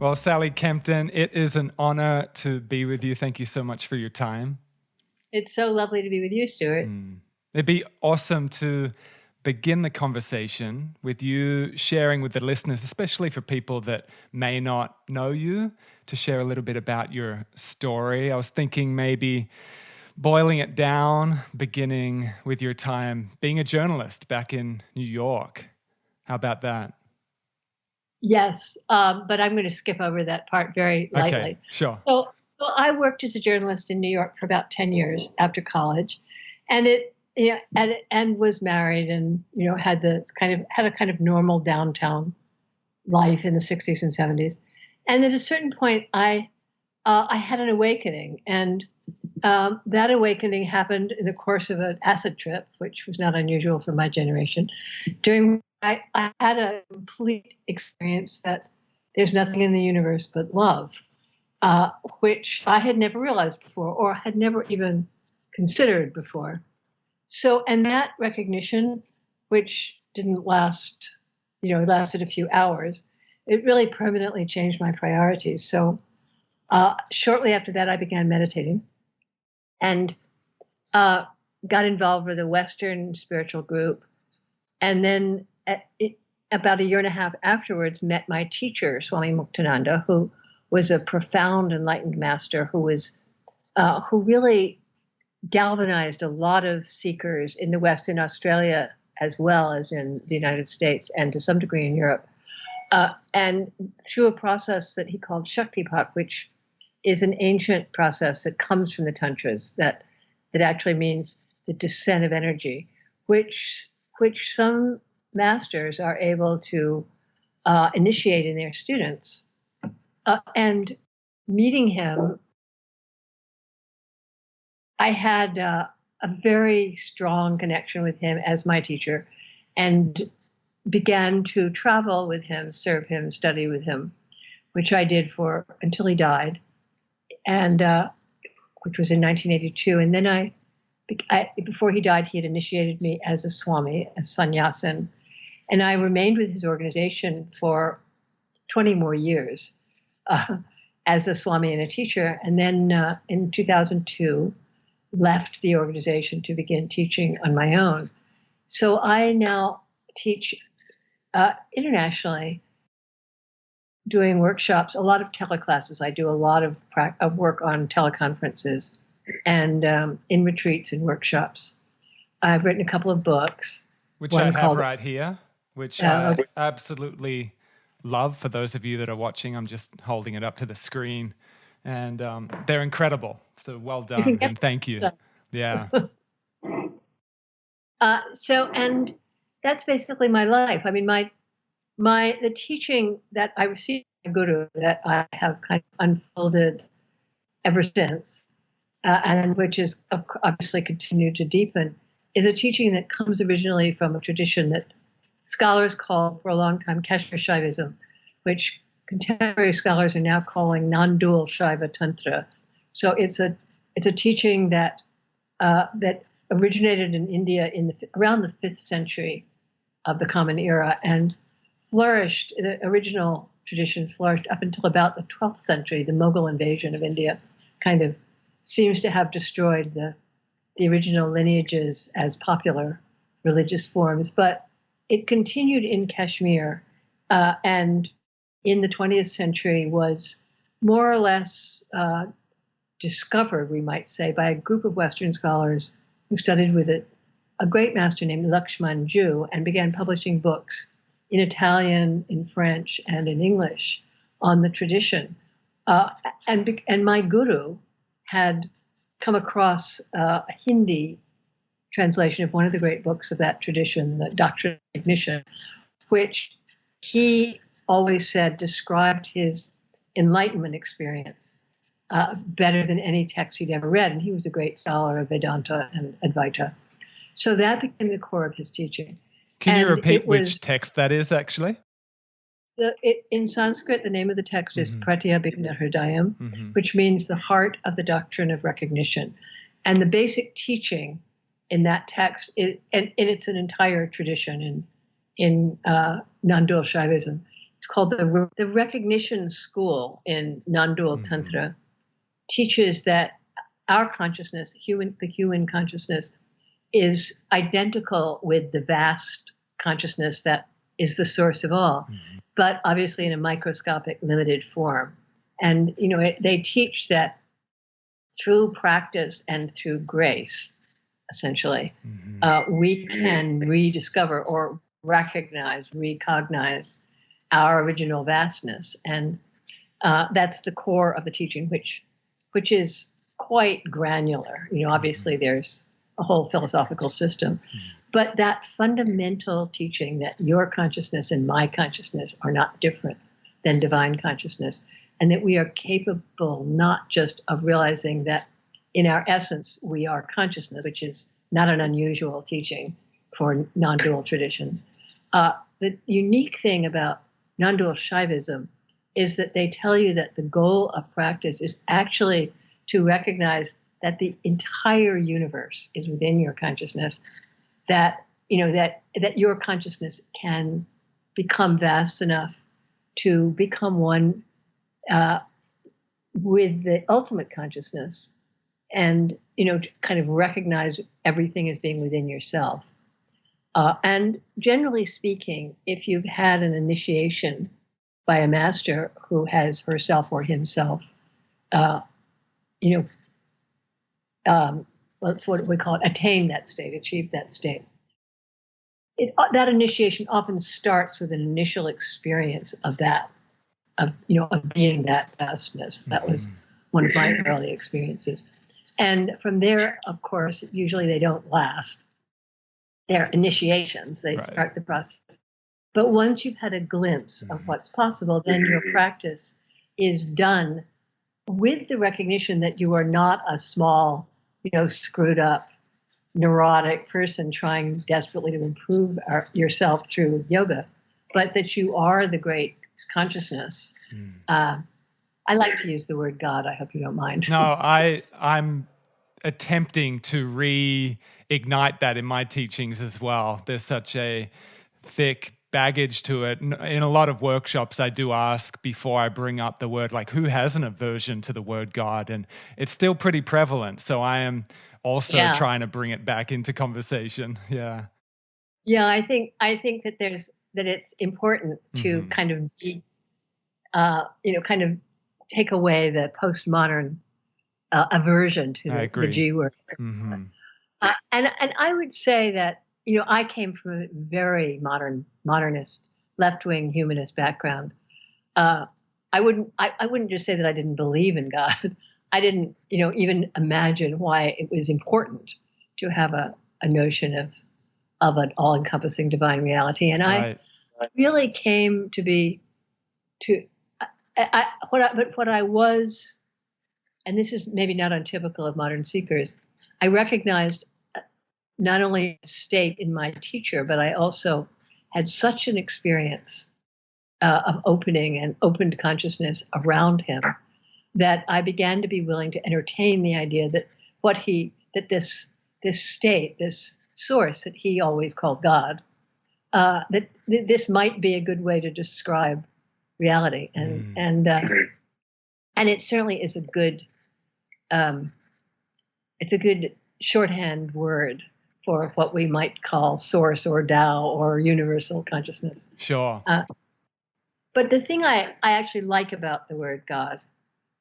Well, Sally Kempton, it is an honor to be with you. Thank you so much for your time. It's so lovely to be with you, Stuart. It'd be awesome to begin the conversation with you sharing with the listeners, especially for people that may not know you, to share a little bit about your story. I was thinking maybe boiling it down, beginning with your time being a journalist back in New York. How about that? Yes, but I'm going to skip over that part very lightly. Okay, sure. So I worked as a journalist in New York for about 10 years after college, and and was married, and had a kind of normal downtown life in the 60s and 70s. And at a certain point, I had an awakening, and that awakening happened in the course of an acid trip, which was not unusual for my generation. During I had a complete experience that there's nothing in the universe but love, which I had never realized before, or had never even considered before. So, and that recognition, which didn't last, lasted a few hours, it really permanently changed my priorities. So, shortly after that, I began meditating, and got involved with a Western spiritual group, and then about a year and a half afterwards, met my teacher, Swami Muktananda, who was a profound enlightened master who really galvanized a lot of seekers in the West, in Australia, as well as in the United States, and to some degree in Europe. And through a process that he called Shaktipat, which is an ancient process that comes from the Tantras, that actually means the descent of energy, which some masters are able to initiate in their students. And meeting him, I had a very strong connection with him as my teacher, and began to travel with him, serve him, study with him, which I did until he died, and which was in 1982. And then before he died, he had initiated me as a Swami, a sannyasin, and I remained with his organization for 20 more years as a Swami and a teacher. And then in 2002, left the organization to begin teaching on my own. So I now teach internationally, doing workshops, a lot of teleclasses. I do a lot of work on teleconferences and in retreats and workshops. I've written a couple of books. Which I have right here, which I absolutely love. For those of you that are watching, I'm just holding it up to the screen. And they're incredible. So well done, and thank you. Yeah. And that's basically my life. I mean, the teaching that I received from my guru, that I have kind of unfolded ever since, and which is obviously continued to deepen, is a teaching that comes originally from a tradition that scholars called for a long time Kashmir Shaivism, which contemporary scholars are now calling non-dual Shaiva Tantra. So it's a teaching that originated in India around the 5th century of the Common Era, and flourished. The original tradition flourished up until about the 12th century. The Mughal invasion of India kind of seems to have destroyed the original lineages as popular religious forms, but it continued in Kashmir, and in the 20th century was more or less discovered, we might say, by a group of Western scholars who studied with it, a great master named Lakshman Ju, and began publishing books in Italian, in French, and in English on the tradition. And my guru had come across a Hindi translation of one of the great books of that tradition, the Doctrine of Ignition, which he always said described his enlightenment experience better than any text he'd ever read. And he was a great scholar of Vedanta and Advaita. So that became the core of his teaching. Can you repeat which text that is, actually? In Sanskrit, the name of the text is Pratyabhijna Hridayam, which means the heart of the doctrine of recognition. And the basic teaching in that text, and it's an entire tradition in non-dual Shaivism, it's called the recognition school in non-dual tantra, teaches that our consciousness, the human consciousness, is identical with the vast consciousness that is the source of all, but obviously in a microscopic, limited form. And they teach that through practice and through grace, essentially, we can rediscover or recognize our original vastness. And that's the core of the teaching, which is quite granular. Obviously there's a whole philosophical system, but that fundamental teaching that your consciousness and my consciousness are not different than divine consciousness, and that we are capable not just of realizing that in our essence we are consciousness, which is not an unusual teaching for non-dual traditions. The unique thing about non-dual Shaivism is that they tell you that the goal of practice is actually to recognize that the entire universe is within your consciousness, that your consciousness can become vast enough to become one with the ultimate consciousness, and to kind of recognize everything as being within yourself. And generally speaking, if you've had an initiation by a master who has herself or himself, that's what we call it, attained that state, achieved that state. That initiation often starts with an initial experience of that, of being that vastness. That was one of my early experiences. And from there, of course, usually they don't last. They're initiations. They start the process. But once you've had a glimpse of what's possible, then your practice is done with the recognition that you are not a small, screwed up, neurotic person trying desperately to improve yourself through yoga, but that you are the great consciousness. I like to use the word God. I hope you don't mind. No, I'm attempting to reignite that in my teachings as well. There's such a thick baggage to it. In a lot of workshops, I do ask before I bring up the word, like, who has an aversion to the word God? And it's still pretty prevalent. So I am also trying to bring it back into conversation. Yeah. Yeah, I think that it's important to kind of be, kind of take away the postmodern aversion to the G word. And I would say that, I came from a very modernist, left-wing humanist background. I wouldn't just say that I didn't believe in God. I didn't, even imagine why it was important to have a notion of an all-encompassing divine reality. And I really came to be what I was, and this is maybe not untypical of modern seekers, I recognized not only a state in my teacher, but I also had such an experience of opening and opened consciousness around him that I began to be willing to entertain the idea that this state, this source that he always called God, that this might be a good way to describe reality, and it certainly is a good shorthand word for what we might call source or Tao or universal consciousness. Sure. But the thing I actually like about the word God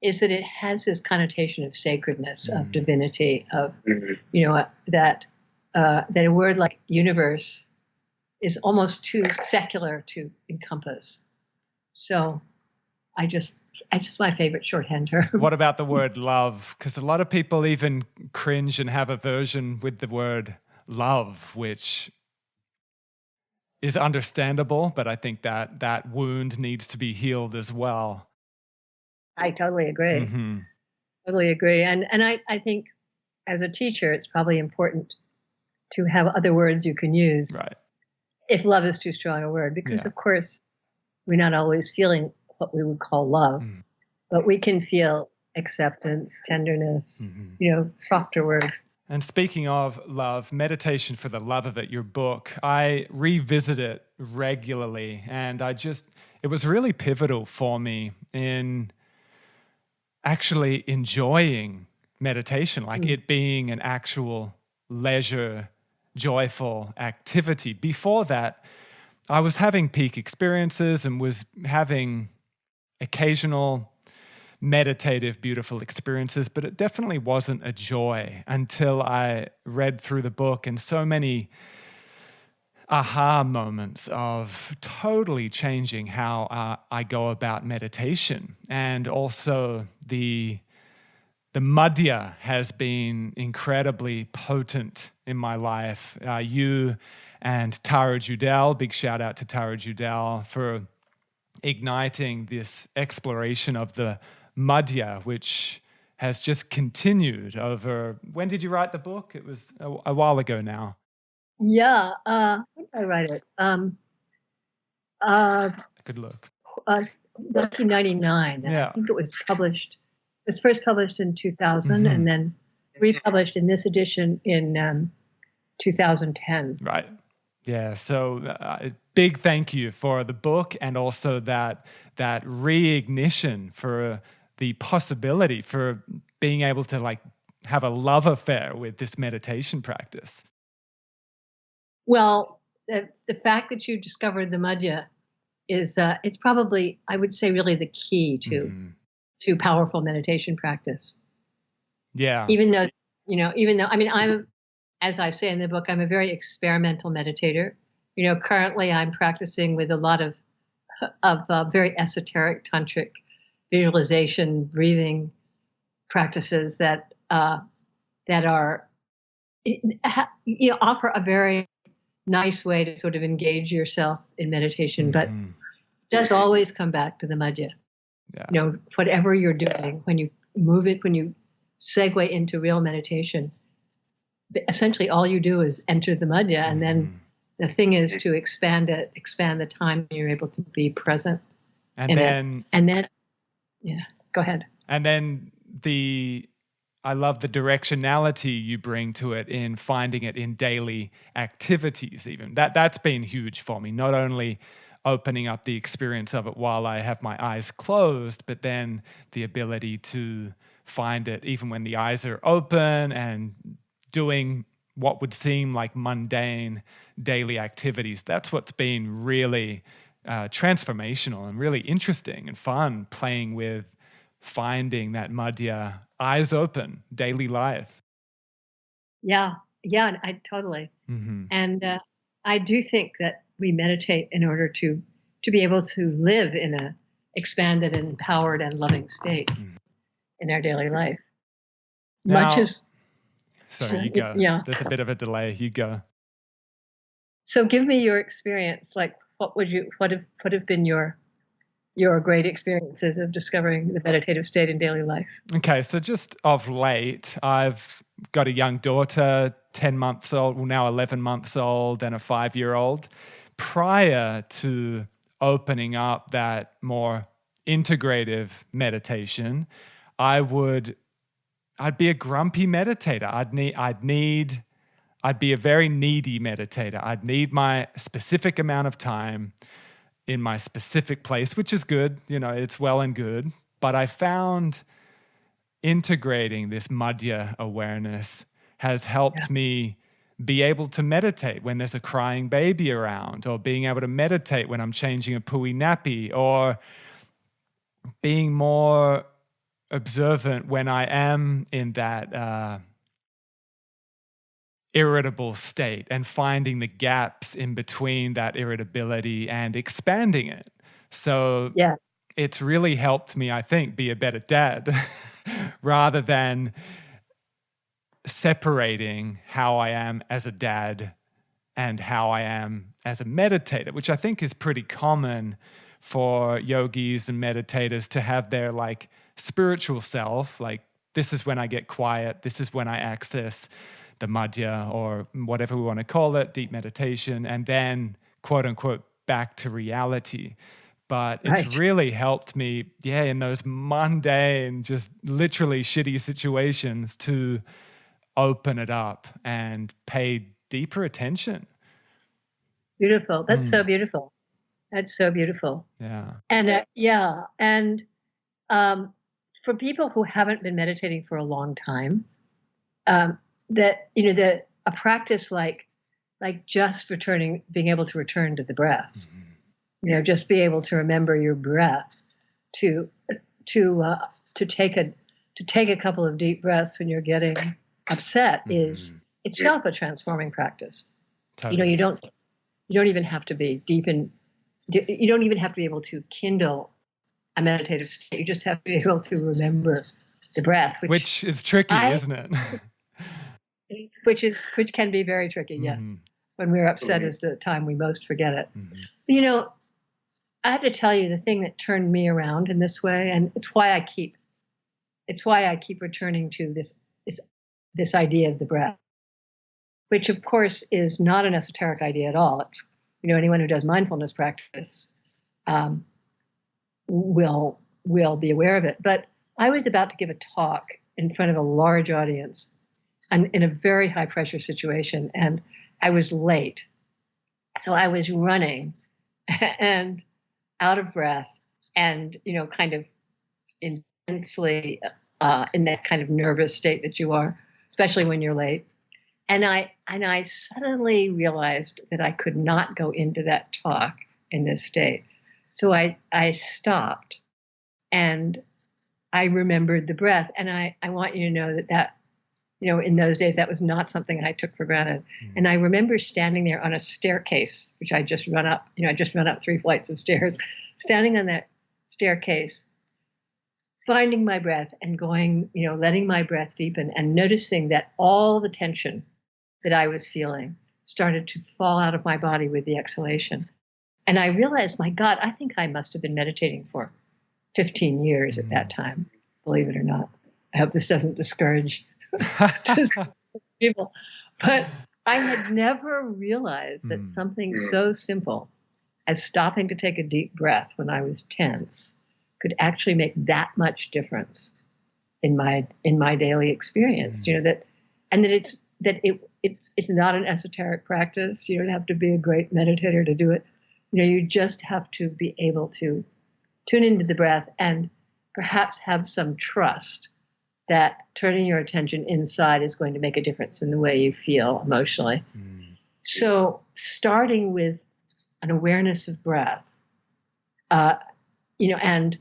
is that it has this connotation of sacredness, of divinity, of that a word like universe is almost too secular to encompass. So it's just my favorite shorthand term. What about the word love? Because a lot of people even cringe and have aversion with the word love, which is understandable, but I think that wound needs to be healed as well. I totally agree. Totally agree. And I think as a teacher, it's probably important to have other words you can use. Right. If love is too strong a word, because of course we're not always feeling what we would call love, but we can feel acceptance, tenderness, softer words. And speaking of love, Meditation for the Love of It, your book, I revisit it regularly, and it was really pivotal for me in actually enjoying meditation, like it being an actual leisure, joyful activity. Before that, I was having peak experiences and was having occasional meditative, beautiful experiences, but it definitely wasn't a joy until I read through the book, and so many aha moments of totally changing how I go about meditation. And also the madhya has been incredibly potent in my life. You and Tara Judell, big shout out to Tara Judell for igniting this exploration of the madhya, which has just continued over. When did you write the book? It was a while ago now. Yeah, when did I write it? Good look. 1999. Yeah. I think it was published. It was first published in 2000 and then republished in this edition in 2010. Right. Yeah. So big thank you for the book, and also that reignition for the possibility for being able to like have a love affair with this meditation practice. Well, the fact that you discovered the madhya is it's probably, I would say, really the key to powerful meditation practice. Yeah. Even though, I mean, as I say in the book, I'm a very experimental meditator. Currently I'm practicing with a lot of very esoteric tantric visualization, breathing practices that are, offer a very nice way to sort of engage yourself in meditation, but it does always come back to the madhya. Yeah. Whatever you're doing, when you move it, when you segue into real meditation, essentially all you do is enter the madhya, and then the thing is to expand the time you're able to be present. And then yeah, go ahead. And then I love the directionality you bring to it in finding it in daily activities. Even that's been huge for me. Not only opening up the experience of it while I have my eyes closed, but then the ability to find it even when the eyes are open and doing what would seem like mundane daily activities. That's what's been really transformational and really interesting and fun, playing with finding that madhya, eyes open, daily life. Yeah, I totally. And I do think that we meditate in order to be able to live in a expanded, empowered, and loving state in our daily life. Now, sorry, you go. Yeah. There's a bit of a delay. You go. So give me your experience. Like, what have been your great experiences of discovering the meditative state in daily life? Okay, so just of late, I've got a young daughter, 10 months old, well now 11 months old, and a 5-year-old. Prior to opening up that more integrative meditation, I'd be a grumpy meditator. I'd be a very needy meditator. I'd need my specific amount of time in my specific place, which is good, it's well and good. But I found integrating this madhya awareness has helped me be able to meditate when there's a crying baby around, or being able to meditate when I'm changing a pooey nappy, or being more observant when I am in that irritable state, and finding the gaps in between that irritability and expanding it. So it's really helped me, I think, be a better dad rather than separating how I am as a dad and how I am as a meditator, which I think is pretty common for yogis and meditators to have their like spiritual self, like this is when I get quiet, this is when I access the madhya, or whatever we want to call it, deep meditation, and then quote unquote back to reality. But it's really helped me, in those mundane, just literally shitty situations to open it up and pay deeper attention. Beautiful. That's so beautiful. That's so beautiful. Yeah. And yeah, and um, for people who haven't been meditating for a long time, that a practice like just returning, being able to return to the breath, just be able to remember your breath, to to uh, to take a couple of deep breaths when you're getting upset is itself a transforming practice. Totally. You don't even have to be deep in. You don't even have to be able to kindle a meditative state. You just have to be able to remember the breath, which is tricky, isn't it? which can be very tricky. Yes, when we're upset is the time we most forget it. I have to tell you, the thing that turned me around in this way, and it's why I keep returning to this idea of the breath, which of course is not an esoteric idea at all. It's anyone who does mindfulness practice will be aware of it. But I was about to give a talk in front of a large audience and in a very high pressure situation, and I was late. So I was running and out of breath and, kind of intensely in that kind of nervous state that you are, especially when you're late. And I suddenly realized that I could not go into that talk in this state. So I stopped and I remembered the breath. And I want you to know that in those days, that was not something I took for granted. And I remember standing there on a staircase, which I just run up, I just run up 3 flights of stairs, standing on that staircase, finding my breath and going, letting my breath deepen and noticing that all the tension that I was feeling started to fall out of my body with the exhalation. And I realized, my God, I think I must have been meditating for 15 years at that time, believe it or not. I hope this doesn't discourage people. But I had never realized that something so simple as stopping to take a deep breath when I was tense could actually make that much difference in my daily experience. That it's not an esoteric practice. You don't have to be a great meditator to do it. You just have to be able to tune into the breath and perhaps have some trust that turning your attention inside is going to make a difference in the way you feel emotionally. So starting with an awareness of breath, and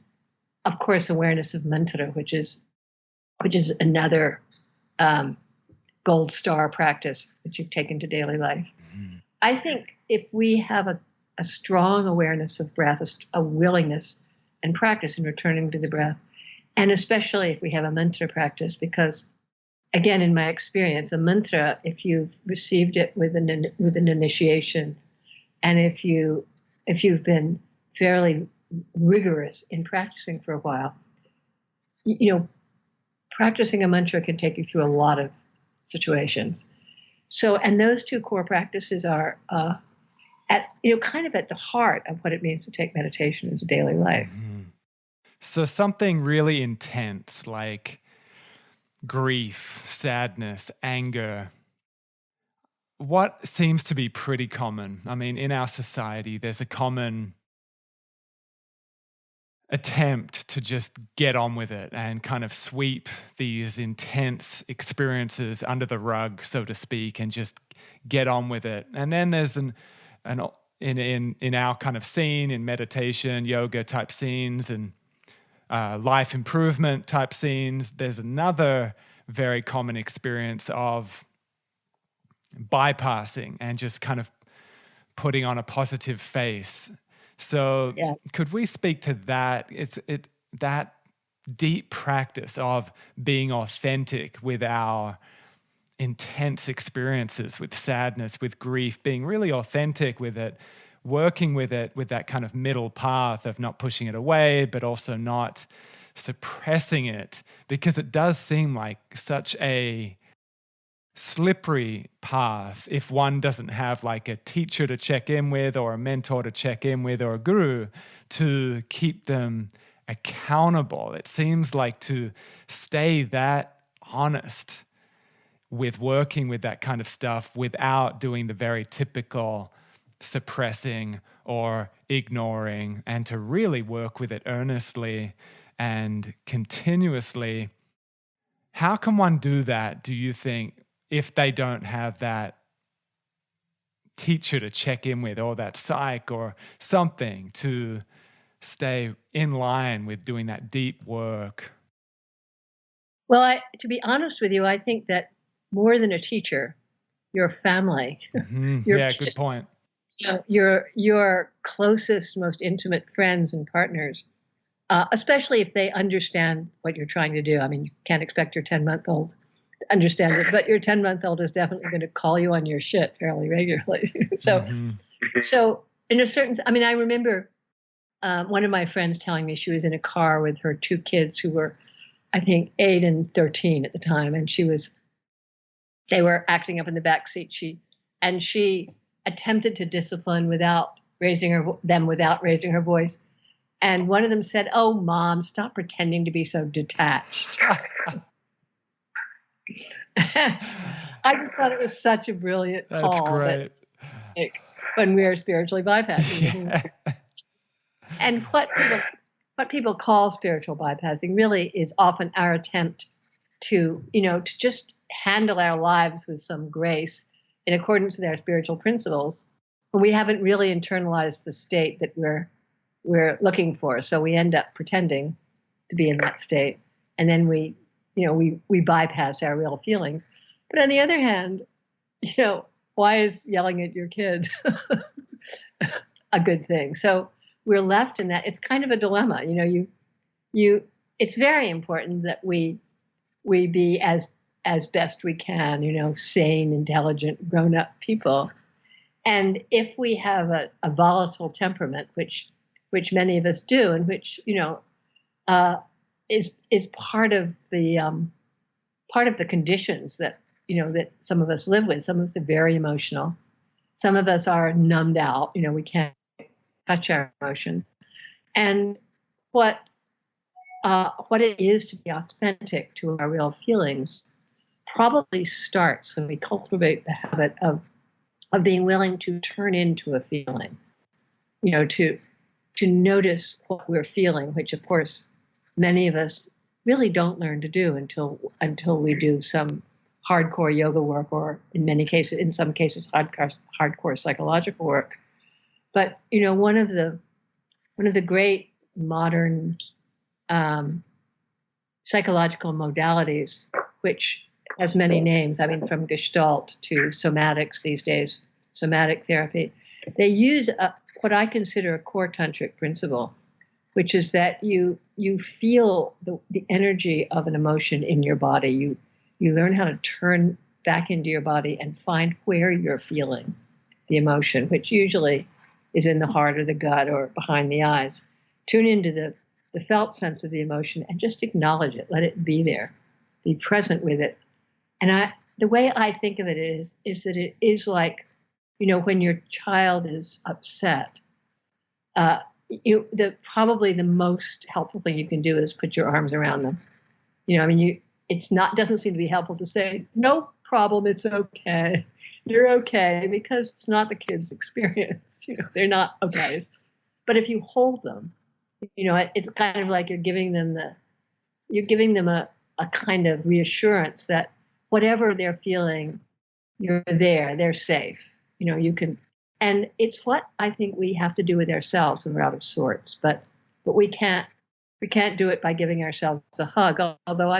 of course awareness of mantra, which is another gold star practice that you've taken to daily life. I think if we have a strong awareness of breath, a willingness and practice in returning to the breath, and especially if we have a mantra practice, because again, in my experience, a mantra, if you've received it with an initiation, and if you've been fairly rigorous in practicing for a while, practicing a mantra can take you through a lot of situations. So, and those 2 core practices are kind of at the heart of what it means to take meditation into daily life. So something really intense like grief, sadness, anger, what seems to be pretty common? I mean, in our society, there's a common attempt to just get on with it and kind of sweep these intense experiences under the rug, so to speak, and just get on with it. And then there's in our kind of scene, in meditation, yoga type scenes, and life improvement type scenes, there's another very common experience of bypassing and just kind of putting on a positive face. So could we speak to that? That deep practice of being authentic with our intense experiences, with sadness, with grief, being really authentic with it, working with it with that kind of middle path of not pushing it away, but also not suppressing it, because it does seem like such a slippery path if one doesn't have like a teacher to check in with or a mentor to check in with or a guru to keep them accountable. It seems like to stay that honest with working with that kind of stuff without doing the very typical suppressing or ignoring, and to really work with it earnestly and continuously. How can one do that, do you think, if they don't have that teacher to check in with, or that psych or something to stay in line with doing that deep work? Well, to be honest with you, I think that more than a teacher, your family, your Yeah, kids, good point. your closest, most intimate friends and partners, especially if they understand what you're trying to do. I mean, you can't expect your 10-month-old to understand it, but your 10-month-old is definitely going to call you on your shit fairly regularly. So in a certain, I mean, I remember one of my friends telling me she was in a car with her two kids who were, I think, 8 and 13 at the time, and they were acting up in the back seat. She attempted to discipline without raising her voice. And one of them said, "Oh, Mom, stop pretending to be so detached." I just thought it was such a brilliant call. That's great. When we are spiritually bypassing. Yeah. And what people call spiritual bypassing really is often our attempt to just handle our lives with some grace in accordance with our spiritual principles, when we haven't really internalized the state that we're looking for. So we end up pretending to be in that state, and then we bypass our real feelings. But on the other hand, why is yelling at your kid a good thing? So we're left in that. It's kind of a dilemma. It's very important that we be as best we can, sane, intelligent, grown-up people. And if we have a volatile temperament, which many of us do, and which is part of the conditions that that some of us live with. Some of us are very emotional. Some of us are numbed out. We can't touch our emotions. And what it is to be authentic to our real feelings probably starts when we cultivate the habit of being willing to turn into a feeling, to notice what we're feeling, which of course many of us really don't learn to do until we do some hardcore yoga work, or in some cases hardcore psychological work. But one of the great modern psychological modalities, which has many names, I mean, from Gestalt to somatics these days, somatic therapy, they use what I consider a core tantric principle, which is that you feel the energy of an emotion in your body. You learn how to turn back into your body and find where you're feeling the emotion, which usually is in the heart or the gut or behind the eyes. Tune into the felt sense of the emotion and just acknowledge it. Let it be there. Be present with it. And the way I think of it is that it is like, when your child is upset, probably the most helpful thing you can do is put your arms around them. Doesn't seem to be helpful to say, "No problem, it's okay. You're okay," because it's not the kid's experience. They're not okay. But if you hold them, it's kind of like you're giving them a kind of reassurance that whatever they're feeling, you're there, they're safe. You can, and it's what I think we have to do with ourselves when we're out of sorts. But we can't do it by giving ourselves a hug. Although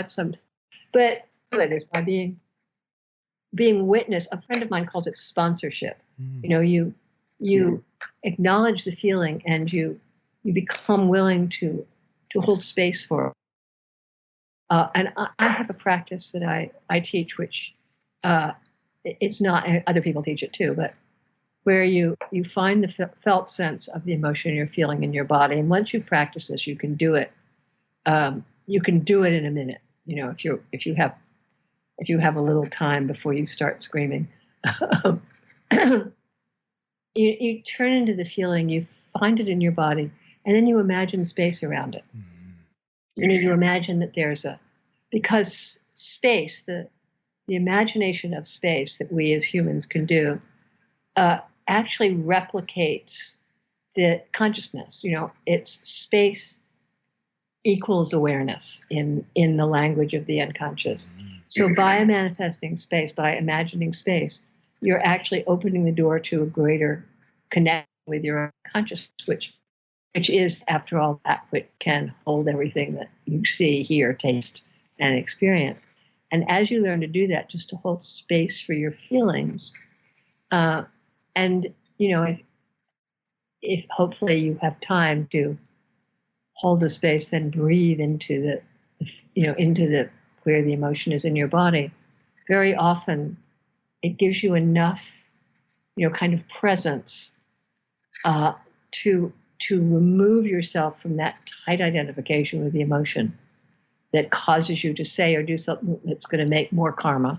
but it is by being witness. A friend of mine calls it sponsorship. You acknowledge the feeling and you become willing to hold space for it. And I have a practice that I teach, which it's not, other people teach it too, but where you find the felt sense of the emotion you're feeling in your body. And once you practice this, you can do it. You can do it in a minute. If you have a little time before you start screaming. You turn into the feeling, you find it in your body, and then you imagine space around it. You imagine that because space, the imagination of space that we as humans can do, actually replicates the consciousness. It's space equals awareness in the language of the unconscious. So by manifesting space, by imagining space, you're actually opening the door to a greater connection with your consciousness, which is, after all, that which can hold everything that you see, hear, taste, and experience. And as you learn to do that, just to hold space for your feelings, and if hopefully you have time to hold the space, then breathe into the where the emotion is in your body. Very often, it gives you enough, kind of presence to remove yourself from that tight identification with the emotion that causes you to say or do something that's going to make more karma.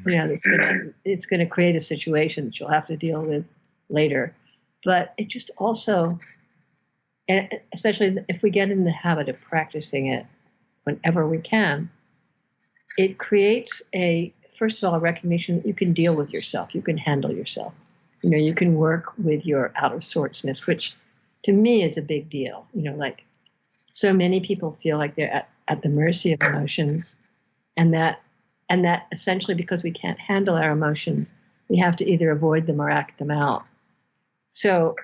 It's going to create a situation that you'll have to deal with later. But it just also, and especially if we get in the habit of practicing it whenever we can, it creates first of all, a recognition that you can deal with yourself, you can handle yourself. You can work with your out of sortsness, which to me is a big deal. Like so many people feel like they're at the mercy of emotions, and that essentially because we can't handle our emotions, we have to either avoid them or act them out. So,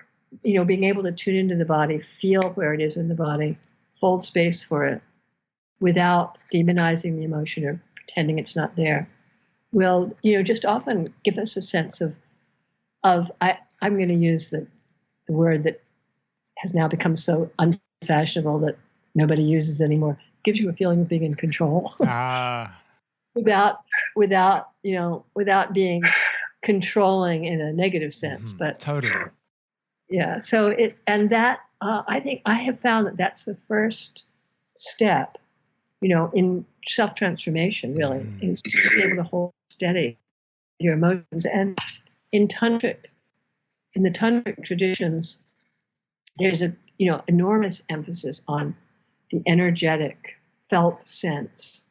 being able to tune into the body, feel where it is in the body, hold space for it without demonizing the emotion or pretending it's not there, will, just often give us a sense of I'm going to use the word that has now become so unfashionable that nobody uses anymore. Gives you a feeling of being in control. without being controlling in a negative sense. But totally. Yeah. So I think I have found that that's the first step, in self-transformation, really, is to be able to hold steady your emotions. And in the tantric traditions, there's a enormous emphasis on the energetic felt sense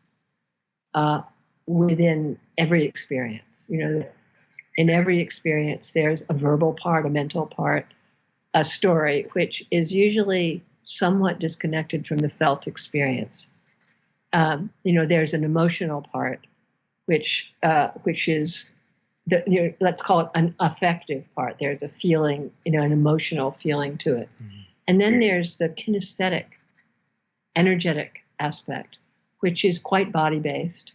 within every experience. In every experience, there's a verbal part, a mental part, a story, which is usually somewhat disconnected from the felt experience. There's an emotional part, which is let's call it an affective part. There's a feeling, an emotional feeling to it. And then there's the kinesthetic, energetic aspect, which is quite body-based,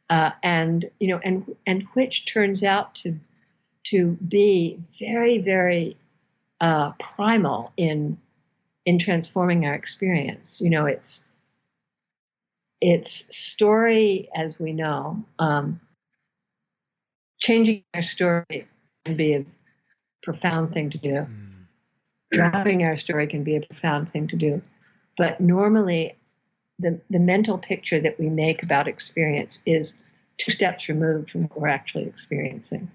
and which turns out to be very, very primal in transforming our experience. It's story, as we know. Changing our story can be a profound thing to do. Dropping our story can be a profound thing to do. But normally, the mental picture that we make about experience is 2 steps removed from what we're actually experiencing.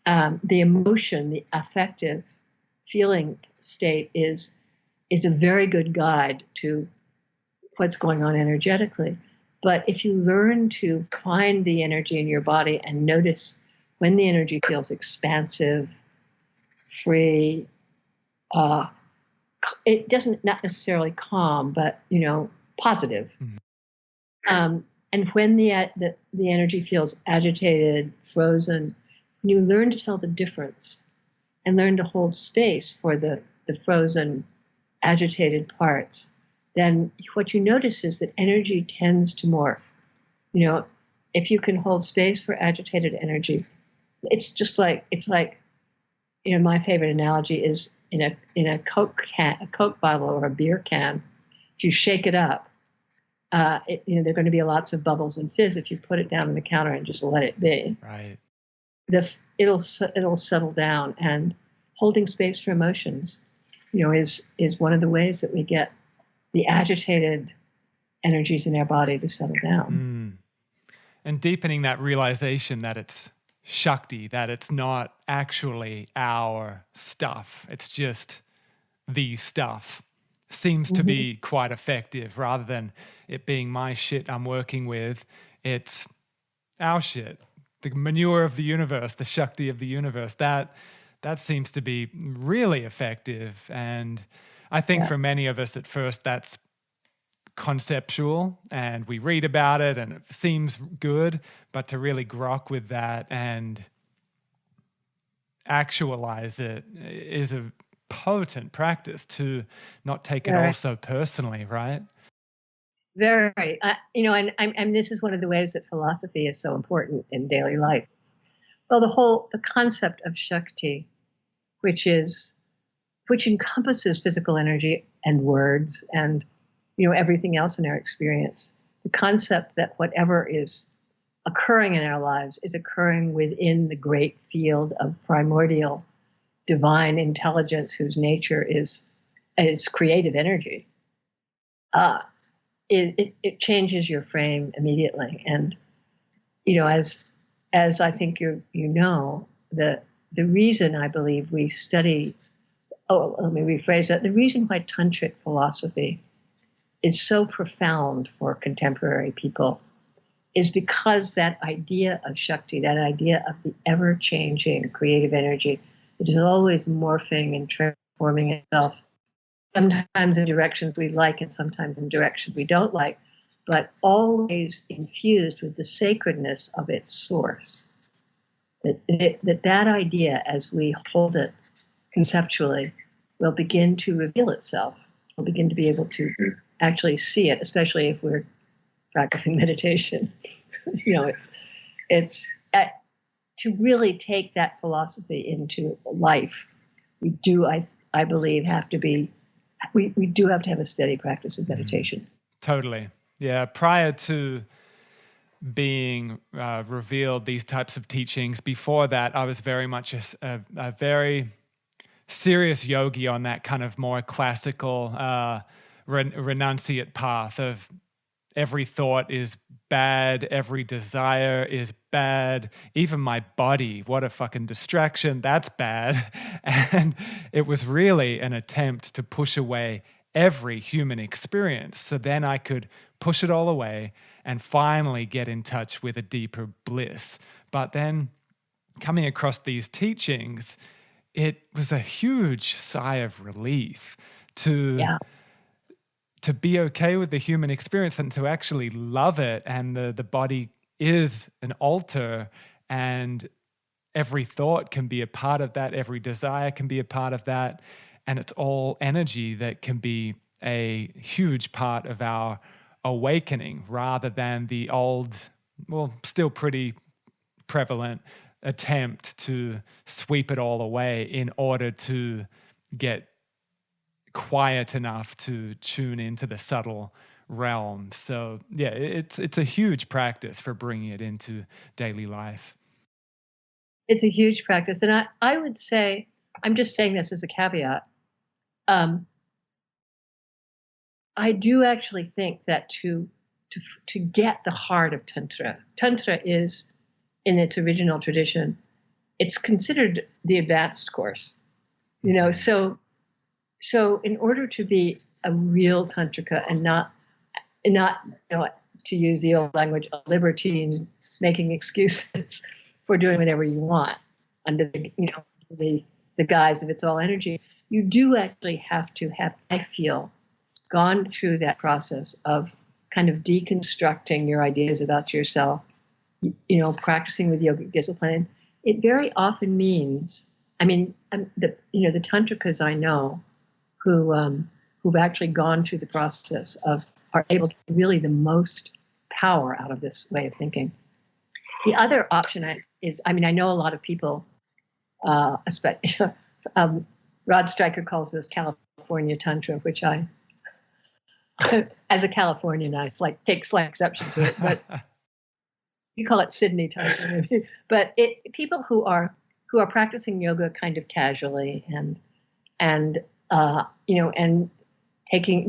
The emotion, the affective feeling state is a very good guide to what's going on energetically. But if you learn to find the energy in your body and notice when the energy feels expansive, free, it doesn't, not necessarily calm, but positive. And when the energy feels agitated, frozen, when you learn to tell the difference and learn to hold space for the frozen, agitated parts, then what you notice is that energy tends to morph. If you can hold space for agitated energy, it's like my favorite analogy is in a Coke bottle or a beer can. If you shake it up, there are going to be lots of bubbles and fizz. If you put it down on the counter and just let it be, right, it'll settle down. And holding space for emotions, is one of the ways that we get the agitated energies in our body to settle down. And deepening that realization that it's Shakti, that it's not actually our stuff, it's just the stuff, seems to be quite effective. Rather than it being my shit I'm working with, it's our shit, the manure of the universe, the Shakti of the universe. That that seems to be really effective. And I think for Yes. many of us at first, that's conceptual and we read about it and it seems good, but to really grok with that and actualize it is a potent practice, to not take it all Very, so personally, right? very. And this is one of the ways that philosophy is so important in daily life. Well, the concept of Shakti, which encompasses physical energy and words and everything else in our experience. The concept that whatever is occurring in our lives is occurring within the great field of primordial divine intelligence, whose nature is creative energy. It changes your frame immediately, and as I think the reason I believe we study. Oh, let me rephrase that. The reason why tantric philosophy is so profound for contemporary people is because that idea of Shakti, that idea of the ever-changing creative energy that is always morphing and transforming itself, sometimes in directions we like and sometimes in directions we don't like, but always infused with the sacredness of its source. That idea, as we hold it conceptually, will begin to reveal itself. We'll begin to be able to actually see it, especially if we're practicing meditation. It's to really take that philosophy into life. We do, I believe, we do have to have a steady practice of meditation. Totally. Yeah. Prior to being revealed these types of teachings, before that, I was very much a very serious yogi on that kind of more classical renunciate path of every thought is bad, every desire is bad, even my body, what a fucking distraction, that's bad. And it was really an attempt to push away every human experience, so then I could push it all away and finally get in touch with a deeper bliss. But then coming across these teachings, it was a huge sigh of relief to be okay with the human experience and to actually love it. And the body is an altar, and every thought can be a part of that. Every desire can be a part of that. And it's all energy that can be a huge part of our awakening, rather than the old, well, still pretty prevalent attempt to sweep it all away in order to get quiet enough to tune into the subtle realm. So yeah, it's a huge practice for bringing it into daily life. It's a huge practice. And I would say, I'm just saying this as a caveat, I do actually think that to get the heart of Tantra is, in its original tradition, it's considered the advanced course. So in order to be a real tantrika and not to use the old language, a libertine making excuses for doing whatever you want under the guise of it's all energy, you do actually have to have, I feel, gone through that process of kind of deconstructing your ideas about yourself, practicing with yogic discipline. It very often means, the tantrikas I know who've actually gone through the process are able to get really the most power out of this way of thinking. The other option is, I know a lot of people, especially Rod Stryker calls this California Tantra, which I, as a Californian, I take slight exception to it, but you call it Sydney Tantra, maybe. But people who are practicing yoga kind of casually and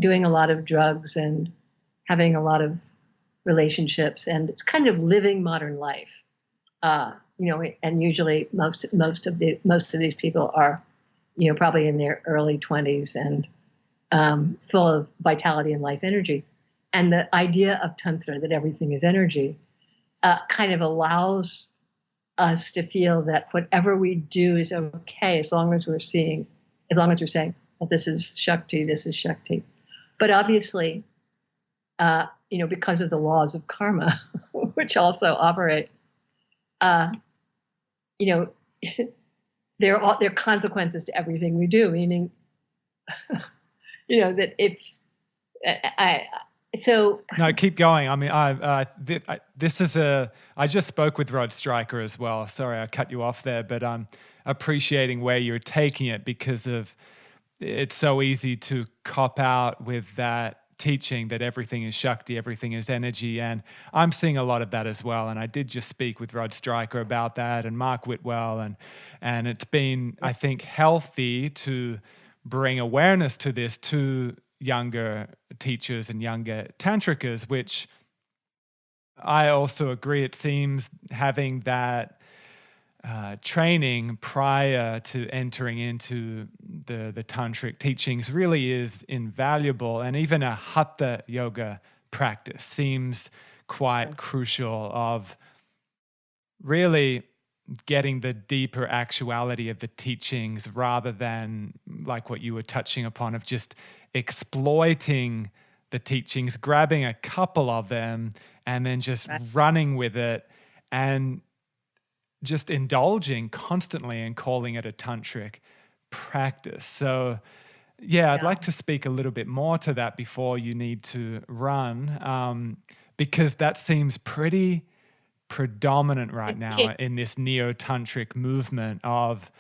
doing a lot of drugs and having a lot of relationships and kind of living modern life. And usually most of these people are, probably in their early 20s and full of vitality and life energy. And the idea of Tantra, that everything is energy, kind of allows us to feel that whatever we do is okay as long as we're saying, well, this is Shakti, this is Shakti. But obviously, because of the laws of karma, which also operate, there are consequences to everything we do, meaning, that if No, keep going. I mean, I just spoke with Rod Stryker as well. Sorry, I cut you off there, but I'm appreciating where you're taking it, because it's so easy to cop out with that teaching that everything is Shakti, everything is energy. And I'm seeing a lot of that as well. And I did just speak with Rod Stryker about that, and Mark Whitwell. And it's been, I think, healthy to bring awareness to this to younger teachers and younger tantrikas, which I also agree. It seems having that training prior to entering into the tantric teachings really is invaluable. And even a hatha yoga practice seems quite crucial of really getting the deeper actuality of the teachings, rather than like what you were touching upon of just exploiting the teachings, grabbing a couple of them and then just running with it and just indulging constantly and calling it a tantric practice. So yeah, I'd like to speak a little bit more to that before you need to run, because that seems pretty predominant right now in this neo-tantric movement of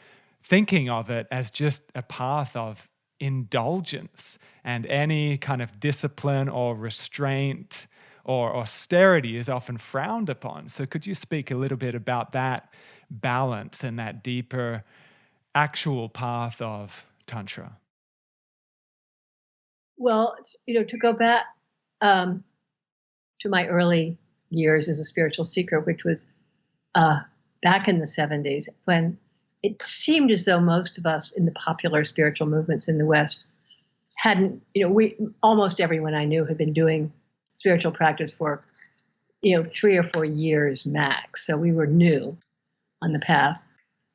thinking of it as just a path of indulgence, and any kind of discipline or restraint or austerity is often frowned upon. So could you speak a little bit about that balance and that deeper actual path of Tantra? Well, to go back to my early years as a spiritual seeker, which was back in the 70s, when it seemed as though most of us in the popular spiritual movements in the West hadn't, almost everyone I knew had been doing spiritual practice for, 3 or 4 years max. So we were new on the path,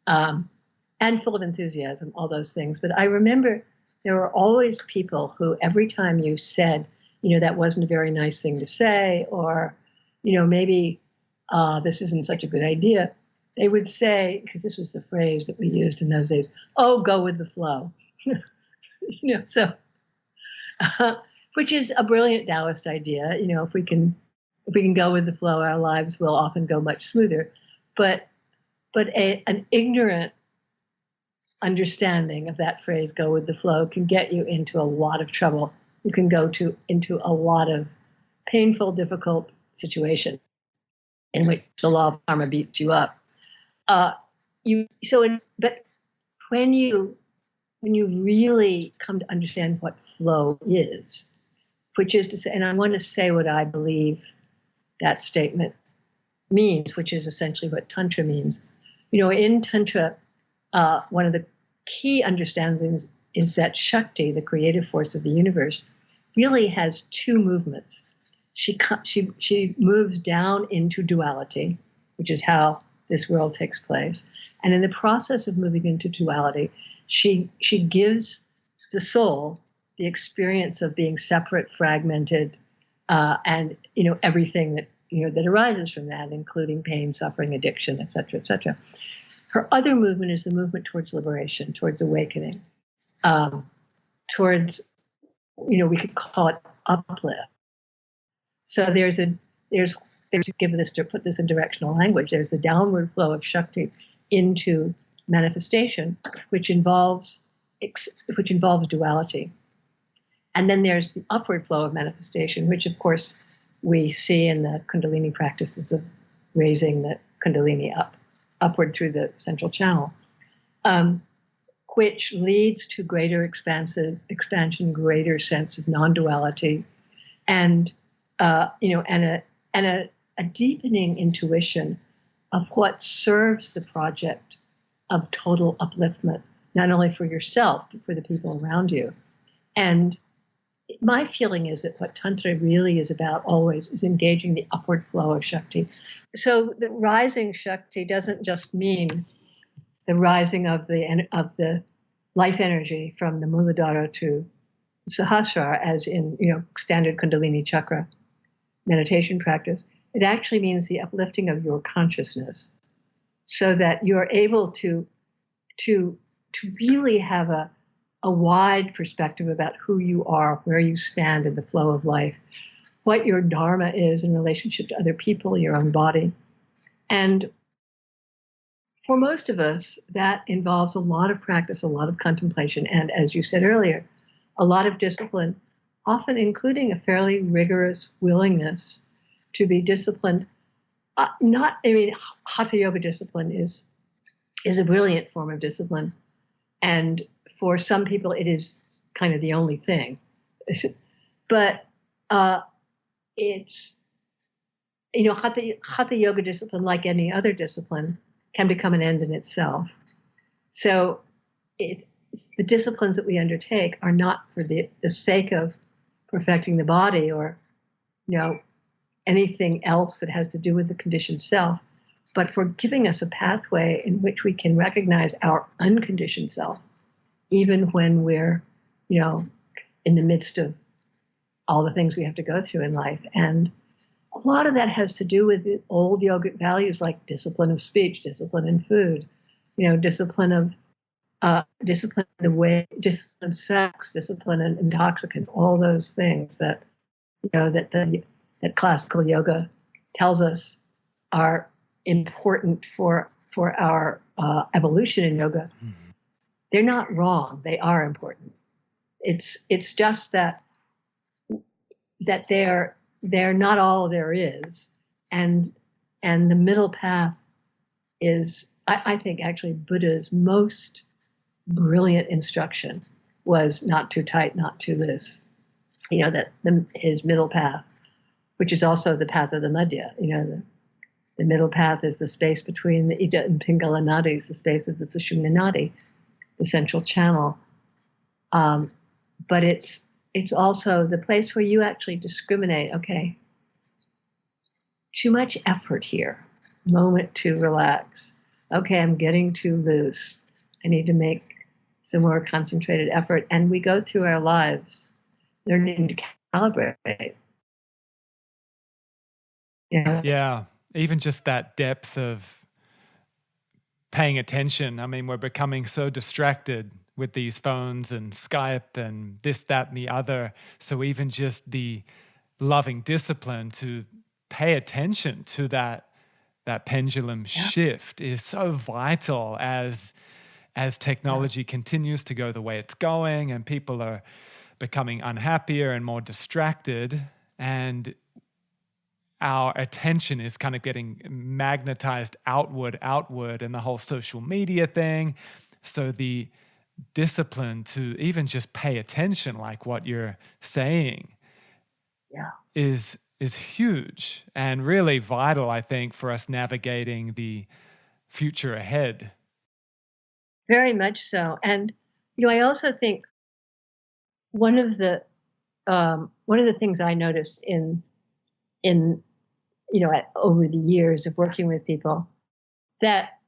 and full of enthusiasm, all those things. But I remember there were always people who, every time you said, that wasn't a very nice thing to say, or, maybe this isn't such a good idea, they would say, because this was the phrase that we used in those days, "Oh, go with the flow." So, which is a brilliant Taoist idea. If we can go with the flow, our lives will often go much smoother. But an ignorant understanding of that phrase, "go with the flow," can get you into a lot of trouble. You can go into a lot of painful, difficult situations in which the law of karma beats you up. But when you really come to understand what flow is, which is to say, and I want to say what I believe that statement means, which is essentially what Tantra means. In Tantra, one of the key understandings is that Shakti, the creative force of the universe, really has two movements. She moves down into duality, which is how this world takes place. And in the process of moving into duality, she gives the soul the experience of being separate, fragmented, and everything that that arises from that, including pain, suffering, addiction, et cetera, et cetera. Her other movement is the movement towards liberation, towards awakening, towards we could call it uplift. So to put this in directional language, there's a downward flow of Shakti into manifestation, which involves duality. And then there's the upward flow of manifestation, which of course we see in the Kundalini practices of raising the Kundalini upward through the central channel, which leads to greater expansion, greater sense of non-duality, and a deepening intuition of what serves the project of total upliftment, not only for yourself, but for the people around you. And my feeling is that what Tantra really is about always is engaging the upward flow of Shakti. So the rising Shakti doesn't just mean the rising of the life energy from the Muladhara to Sahasrara, as in standard Kundalini chakra meditation practice. It actually means the uplifting of your consciousness, so that you're able to really have a wide perspective about who you are, where you stand in the flow of life, what your dharma is in relationship to other people, your own body. And for most of us, that involves a lot of practice, a lot of contemplation, and as you said earlier, a lot of discipline, often including a fairly rigorous willingness to be disciplined. Hatha yoga discipline is a brilliant form of discipline. And for some people, it is kind of the only thing. But it's, Hatha yoga discipline, like any other discipline, can become an end in itself. So the disciplines that we undertake are not for the sake of perfecting the body or, anything else that has to do with the conditioned self, but for giving us a pathway in which we can recognize our unconditioned self, even when we're, in the midst of all the things we have to go through in life. And a lot of that has to do with the old yogic values like discipline of speech, discipline in food, discipline of sex, discipline in intoxicants, all those things that, that classical yoga tells us are important for our evolution in yoga. Mm-hmm. They're not wrong. They are important. It's just that they're not all there is, and the middle path is, I think, actually Buddha's most brilliant instruction was not too tight, not too loose. His middle path, which is also the path of the Madhya. The middle path is the space between the Ida and Pingala nadis, the space of the Sushumna nadi, the central channel. But it's also the place where you actually discriminate. Okay, too much effort here. Moment to relax. Okay, I'm getting too loose. I need to make some more concentrated effort. And we go through our lives learning to calibrate. Yeah, even just that depth of paying attention. I mean, we're becoming so distracted with these phones and Skype and this, that, and the other. So even just the loving discipline to pay attention to that pendulum shift is so vital as technology continues to go the way it's going and people are becoming unhappier and more distracted, and our attention is kind of getting magnetized outward, and the whole social media thing. So the discipline to even just pay attention, like what you're saying, is huge and really vital, I think, for us navigating the future ahead. Very much so. And I also think one of the things I noticed in over the years of working with people, that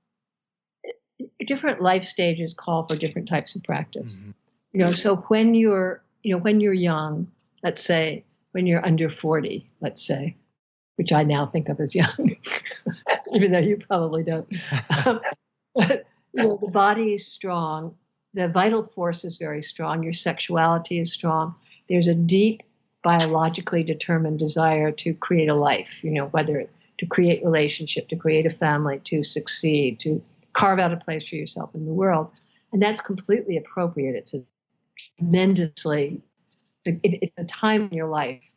different life stages call for different types of practice. Mm-hmm. So when you're young, let's say when you're under 40, let's say, which I now think of as young, even though you probably don't. But the body is strong, the vital force is very strong, your sexuality is strong. There's a deep biologically determined desire to create a life, whether to create relationship, to create a family, to succeed, to carve out a place for yourself in the world. And that's completely appropriate. It's it's a time in your life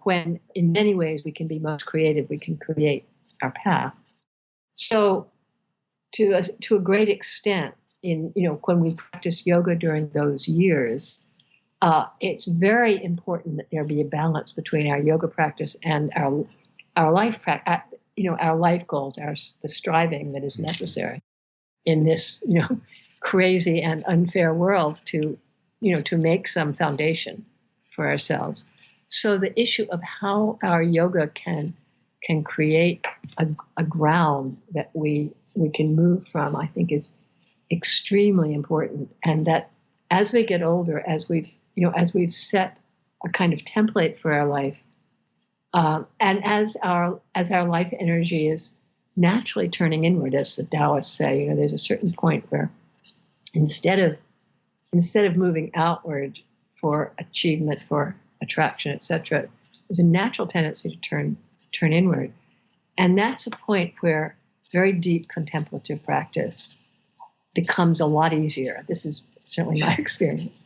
when in many ways we can be most creative, we can create our path. So to a great extent, when we practice yoga during those years, it's very important that there be a balance between our yoga practice and our life practice, our life goals, the striving that is necessary in this, crazy and unfair world to make some foundation for ourselves. So the issue of how our yoga can create a ground that we can move from, I think, is extremely important. And that as we get older, as we've set a kind of template for our life, and as our life energy is naturally turning inward, as the Taoists say, there's a certain point where instead of moving outward for achievement, for attraction, etc., there's a natural tendency to turn inward. And that's a point where very deep contemplative practice becomes a lot easier. This is certainly my experience.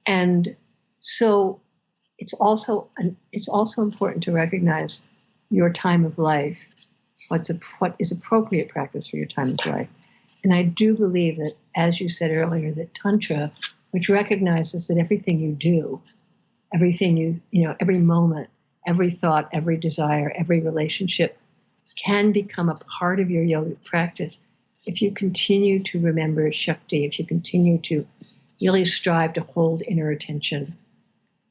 And so it's also important to recognize your time of life, what is appropriate practice for your time of life. And I do believe that, as you said earlier, that Tantra, which recognizes that everything you do, everything every moment, every thought, every desire, every relationship can become a part of your yogic practice if you continue to remember Shakti, if you continue to really strive to hold inner attention,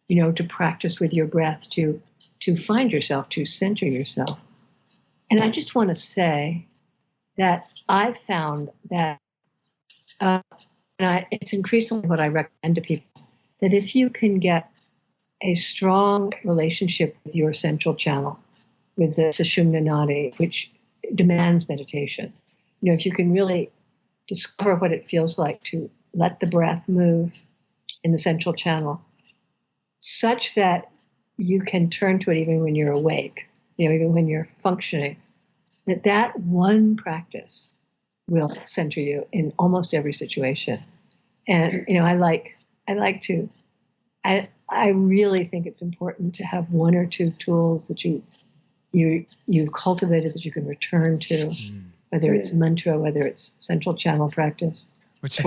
to practice with your breath, to find yourself, to center yourself. And I just want to say that I've found that, it's increasingly what I recommend to people, that if you can get a strong relationship with your central channel, with the Sushumna Nadi, which demands meditation, if you can really discover what it feels like to let the breath move in the central channel, such that you can turn to it even when you're awake, even when you're functioning, that one practice will center you in almost every situation. And I really think it's important to have one or two tools that you've cultivated that you can return to, whether it's mantra, whether it's central channel practice. Which is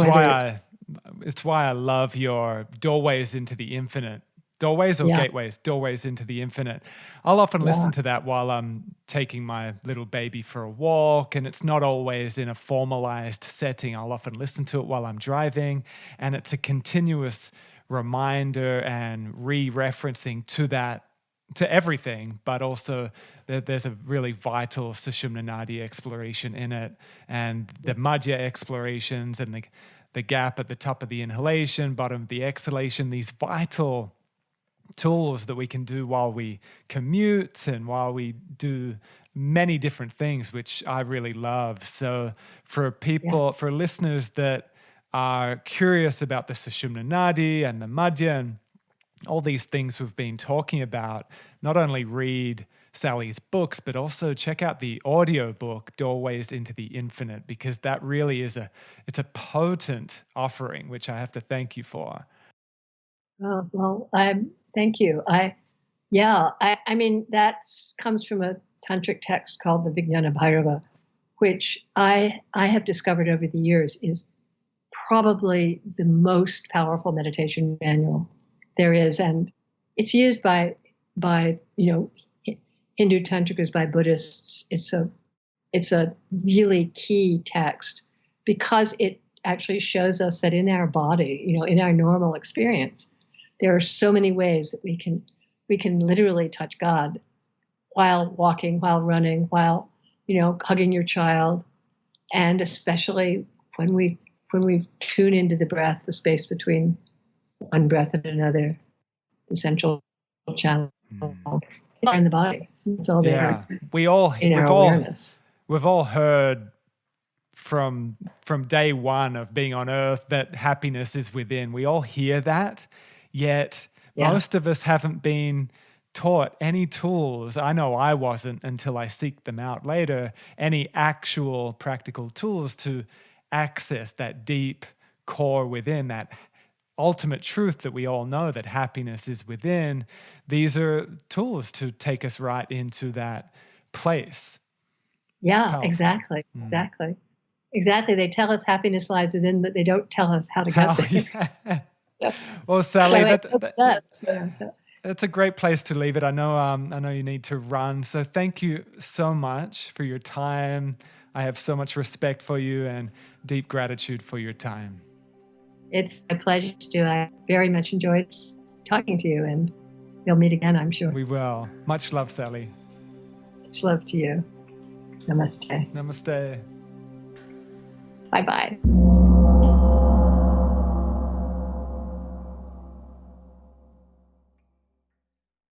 why I love your doorways into the infinite. Doorways or gateways? Doorways into the infinite. I'll often listen to that while I'm taking my little baby for a walk, and it's not always in a formalized setting. I'll often listen to it while I'm driving, and it's a continuous reminder and re-referencing to everything, but also there's a really vital Sushumna Nadi exploration in it, and the Madhya explorations, and the gap at the top of the inhalation, bottom of the exhalation, these vital tools that we can do while we commute and while we do many different things, which I really love. So for people, for listeners that are curious about the Sushumna Nadi and the Madhya and all these things we've been talking about, not only read Sally's books, but also check out the audiobook Doorways into the Infinite, because that really is it's a potent offering, which I have to thank you for. Oh, well, thank you. I mean, that comes from a tantric text called the Vagina Viola, which I have discovered over the years is probably the most powerful meditation manual there is, and it's used by Hindu tantrikas, by Buddhists. It's a really key text because it actually shows us that in our body, in our normal experience, there are so many ways that we can literally touch God while walking, while running, while hugging your child, and especially when we tune into the breath, the space between one breath and another, the central channel in the body. It's all there. We've all awareness. We've all heard from day one of being on earth that happiness is within. We all hear that, yet most of us haven't been taught any tools. I know I wasn't until I seeked them out later, any actual practical tools to access that deep core within, that ultimate truth that we all know, that happiness is within. These are tools to take us right into that place. Yeah, exactly. Exactly. They tell us happiness lies within, but they don't tell us how to get there. Well, Sally, that's a great place to leave it. I know you need to run. So thank you so much for your time. I have so much respect for you and deep gratitude for your time. It's a pleasure to do. I very much enjoyed talking to you, and we'll meet again, I'm sure. We will. Much love, Sally. Much love to you. Namaste. Namaste. Bye-bye.